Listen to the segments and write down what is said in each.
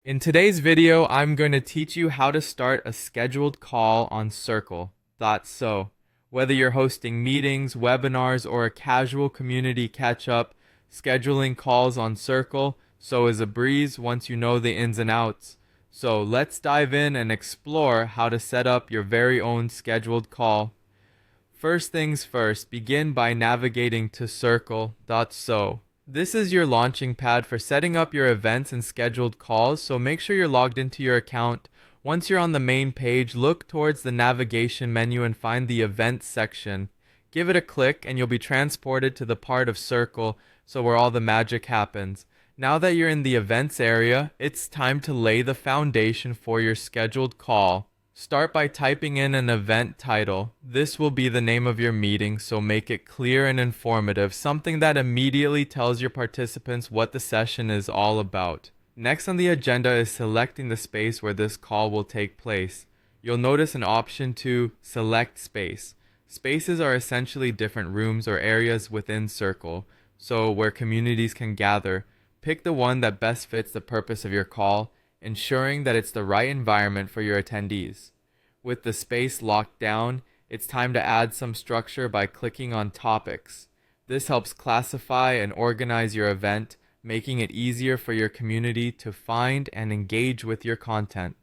In today's video, I'm going to teach you how to start a scheduled call on Circle.so. Whether you're hosting meetings, webinars, or a casual community catch-up, scheduling calls on Circle.so is a breeze once you know the ins and outs. So let's dive in and explore how to set up your very own scheduled call. First things first, begin by navigating to Circle.so. This is your launching pad for setting up your events and scheduled calls, so make sure you're logged into your account. Once you're on the main page, look towards the navigation menu and find the Events section. Give it a click and you'll be transported to the part of Circle.so where all the magic happens. Now that you're in the Events area, it's time to lay the foundation for your scheduled call. Start by typing in an event title. This will be the name of your meeting, so make it clear and informative, something that immediately tells your participants what the session is all about. Next on the agenda is selecting the space where this call will take place. You'll notice an option to select space. Spaces are essentially different rooms or areas within Circle.so where communities can gather. Pick the one that best fits the purpose of your call, ensuring that it's the right environment for your attendees. With the space locked down, it's time to add some structure by clicking on Topics. This helps classify and organize your event, making it easier for your community to find and engage with your content.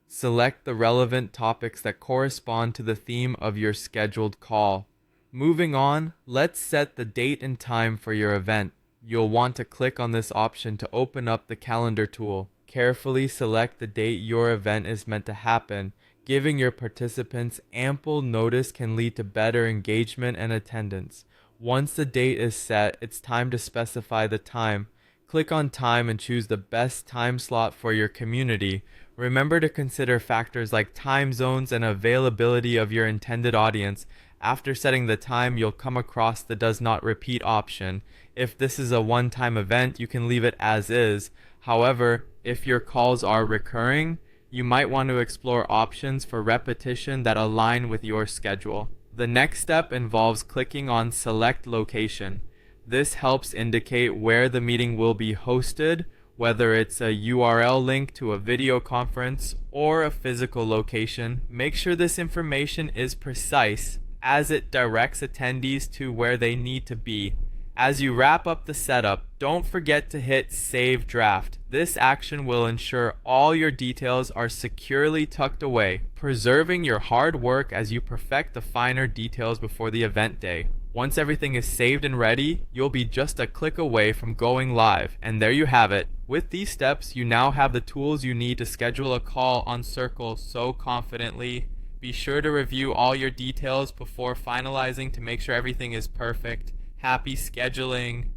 Select the relevant topics that correspond to the theme of your scheduled call. Moving on, let's set the date and time for your event. You'll want to click on this option to open up the calendar tool. Carefully select the date your event is meant to happen. Giving your participants ample notice can lead to better engagement and attendance. Once the date is set, it's time to specify the time. Click on Time and choose the best time slot for your community. Remember to consider factors like time zones and availability of your intended audience. After setting the time, you'll come across the Does Not Repeat option. If this is a one-time event, you can leave it as is. However, if your calls are recurring, you might want to explore options for repetition that align with your schedule. The next step involves clicking on Select Location. This helps indicate where the meeting will be hosted, whether it's a URL link to a video conference or a physical location. Make sure this information is precise, as it directs attendees to where they need to be. As you wrap up the setup, don't forget to hit Save Draft. This action will ensure all your details are securely tucked away, preserving your hard work as you perfect the finer details before the event day. Once everything is saved and ready, you'll be just a click away from going live, and there you have it. With these steps, you now have the tools you need to schedule a call on Circle.so confidently. Be sure to review all your details before finalizing to make sure everything is perfect. Happy scheduling!